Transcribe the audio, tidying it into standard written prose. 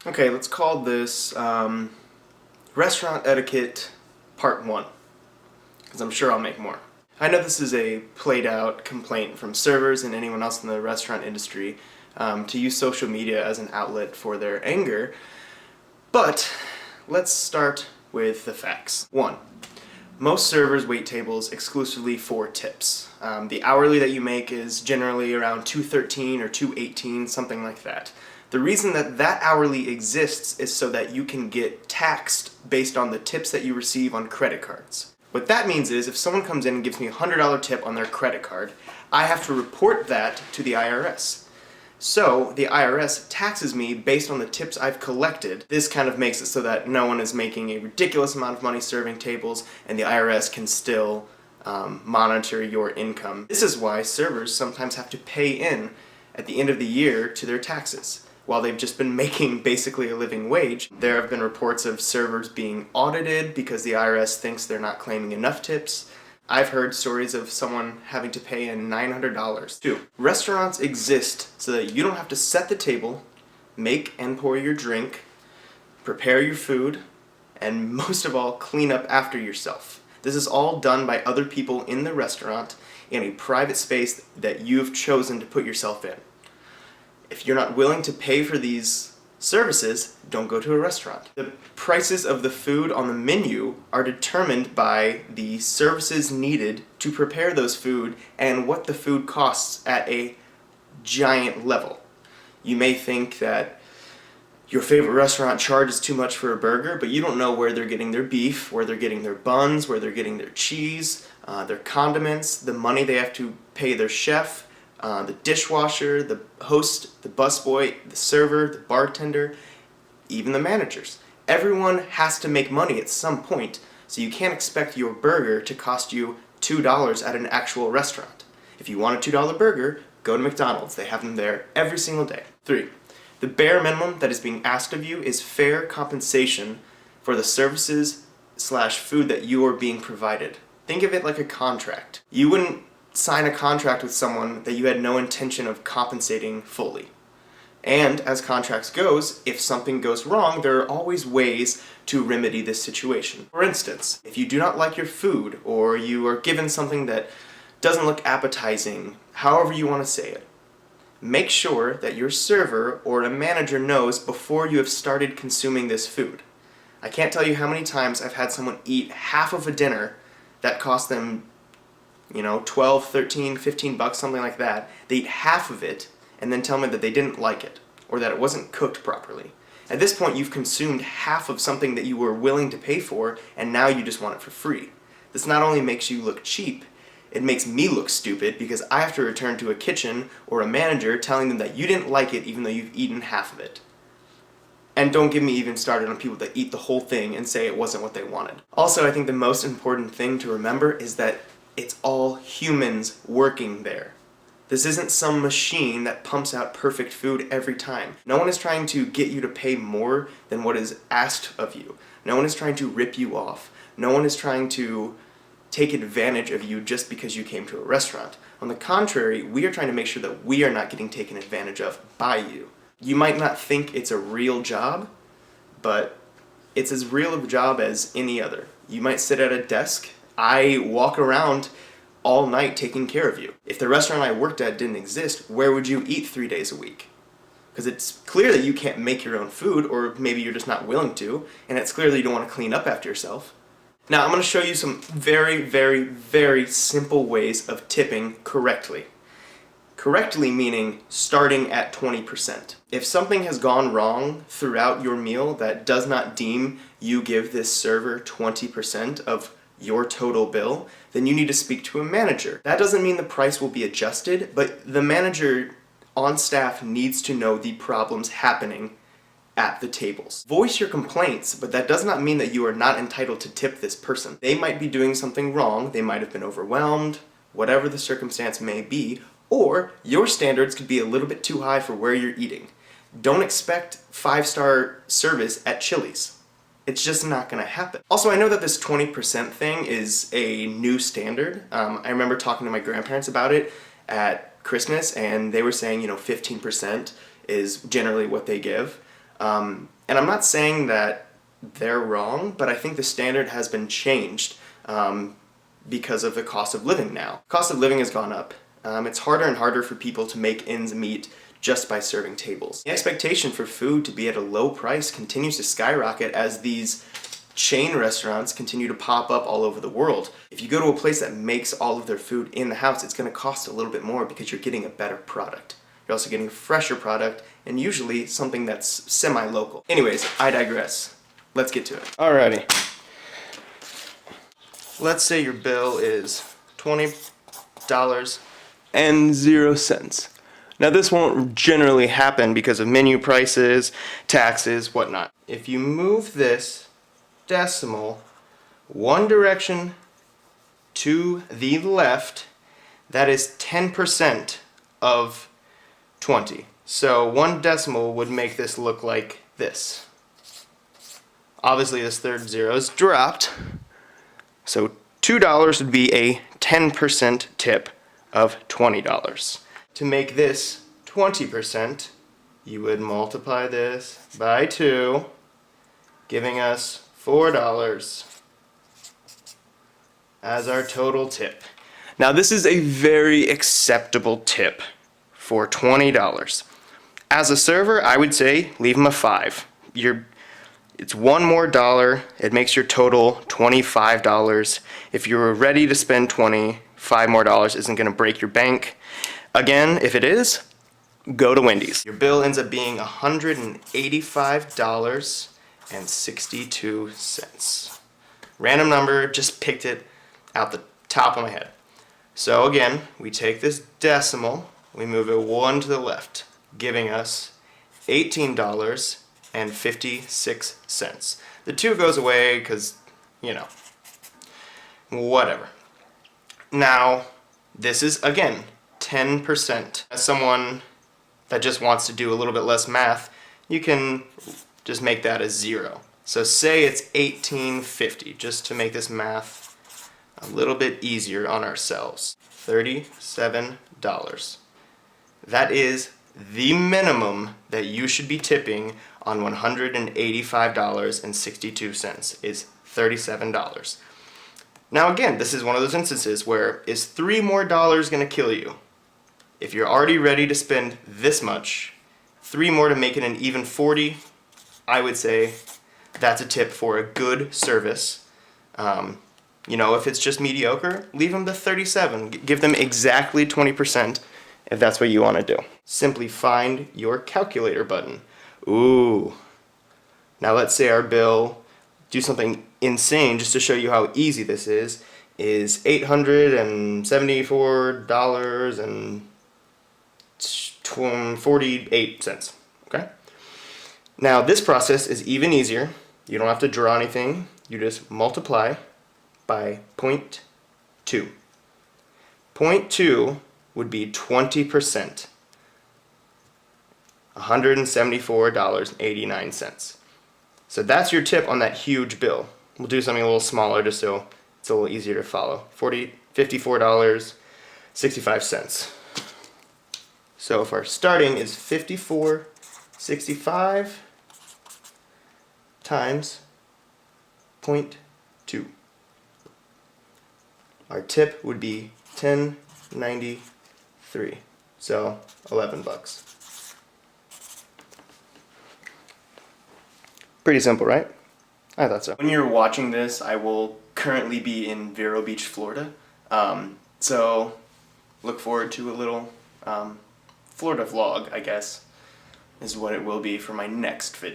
Okay, let's call this Restaurant Etiquette Part 1, because I'm sure I'll make more. I know this is a played out complaint from servers and anyone else in the restaurant industry to use social media as an outlet for their anger, but let's start with the facts. 1. Most servers wait tables exclusively for tips. The hourly that you make is generally around $2.13 or $2.18, something like that. The reason that that hourly exists is so that you can get taxed based on the tips that you receive on credit cards. What that means is if someone comes in and gives me a $100 tip on their credit card, I have to report that to the IRS. So the IRS taxes me based on the tips I've collected. This kind of makes it so that no one is making a ridiculous amount of money serving tables, and the IRS can still monitor your income. This is why servers sometimes have to pay in at the end of the year to their taxes. While they've just been making basically a living wage, there have been reports of servers being audited because the IRS thinks they're not claiming enough tips. I've heard stories of someone having to pay in $900. 2. Restaurants exist so that you don't have to set the table, make and pour your drink, prepare your food, and most of all, clean up after yourself. This is all done by other people in the restaurant in a private space that you've chosen to put yourself in. If you're not willing to pay for these services, don't go to a restaurant. The prices of the food on the menu are determined by the services needed to prepare those food and what the food costs at a giant level. You may think that your favorite restaurant charges too much for a burger, but you don't know where they're getting their beef, where they're getting their buns, where they're getting their cheese, their condiments, the money they have to pay their chef, the dishwasher, the host, the busboy, the server, the bartender, even the managers. Everyone has to make money at some point, so you can't expect your burger to cost you $2 at an actual restaurant. If you want a $2 burger, go to McDonald's. They have them there every single day. 3. The bare minimum that is being asked of you is fair compensation for the services/food that you are being provided. Think of it like a contract. You wouldn't sign a contract with someone that you had no intention of compensating fully. And as contracts goes, if something goes wrong, there are always ways to remedy this situation. For instance, if you do not like your food, or you are given something that doesn't look appetizing, however you want to say it, make sure that your server or a manager knows before you have started consuming this food. I can't tell you how many times I've had someone eat half of a dinner that cost them $12, $13, $15, something like that. They eat half of it and then tell me that they didn't like it or that it wasn't cooked properly. At this point, you've consumed half of something that you were willing to pay for, and now you just want it for free. This not only makes you look cheap, it makes me look stupid because I have to return to a kitchen or a manager telling them that you didn't like it even though you've eaten half of it. And don't get me even started on people that eat the whole thing and say it wasn't what they wanted. Also, I think the most important thing to remember is that it's all humans working there. This isn't some machine that pumps out perfect food every time. No one is trying to get you to pay more than what is asked of you. No one is trying to rip you off. No one is trying to take advantage of you just because you came to a restaurant. On the contrary, we are trying to make sure that we are not getting taken advantage of by you. You might not think it's a real job, but it's as real of a job as any other. You might sit at a desk. I walk around all night taking care of you. If the restaurant I worked at didn't exist, where would you eat 3 days a week? Because it's clear that you can't make your own food, or maybe you're just not willing to, and it's clear that you don't want to clean up after yourself. Now I'm going to show you some very, very, very simple ways of tipping correctly. Correctly meaning starting at 20%. If something has gone wrong throughout your meal that does not deem you give this server 20% of your total bill, then you need to speak to a manager. That doesn't mean the price will be adjusted, but the manager on staff needs to know the problems happening at the tables. Voice your complaints, but that does not mean that you are not entitled to tip this person. They might be doing something wrong, they might have been overwhelmed, whatever the circumstance may be, or your standards could be a little bit too high for where you're eating. Don't expect 5-star service at Chili's. It's just not going to happen. Also, I know that this 20% thing is a new standard. I remember talking to my grandparents about it at Christmas, and they were saying, 15% is generally what they give. And I'm not saying that they're wrong, but I think the standard has been changed because of the cost of living now. Cost of living has gone up. It's harder and harder for people to make ends meet just by serving tables. The expectation for food to be at a low price continues to skyrocket as these chain restaurants continue to pop up all over the world. If you go to a place that makes all of their food in the house, it's going to cost a little bit more because you're getting a better product. You're also getting a fresher product, and usually something that's semi-local. Anyways, I digress. Let's get to it. Alrighty. Let's say your bill is $20.00. Now this won't generally happen because of menu prices, taxes, whatnot. If you move this decimal one direction to the left, that is 10% of 20. So one decimal would make this look like this. Obviously this third zero is dropped, so $2 would be a 10% tip of $20. To make this 20%, you would multiply this by 2, giving us $4 as our total tip. Now this is a very acceptable tip for $20. As a server, I would say leave them a 5. It's one more dollar, it makes your total $25. If you're ready to spend 5 more dollars isn't going to break your bank. Again, if it is, go to Wendy's. Your bill ends up being $185.62. Random number, just picked it out the top of my head. So again, we take this decimal, we move it 1 to the left, giving us $18.56. The 2 goes away because, you know, whatever. Now, this is, again, 10%. As someone that just wants to do a little bit less math, you can just make that a 0. So say it's $18.50, just to make this math a little bit easier on ourselves. $37. That is the minimum that you should be tipping on $185.62 is $37. Now again, this is one of those instances where is $3 more going to kill you? If you're already ready to spend this much, 3 more to make it an even 40, I would say that's a tip for a good service. You know, if it's just mediocre, leave them the 37. Give them exactly 20% if that's what you want to do. Simply find your calculator button. Ooh. Now let's say our bill, do something insane just to show you how easy this is $874.48. Okay? Now this process is even easier. You don't have to draw anything. You just multiply by 0.2. 0.2 would be 20%. $174.89. So that's your tip on that huge bill. We'll do something a little smaller just so it's a little easier to follow. $54.65. So if our starting is $54.65 times 0.2. Our tip would be $10.93. So $11. Pretty simple, right? I thought so. When you're watching this, I will currently be in Vero Beach, Florida. So look forward to a little Florida vlog, I guess, is what it will be for my next video.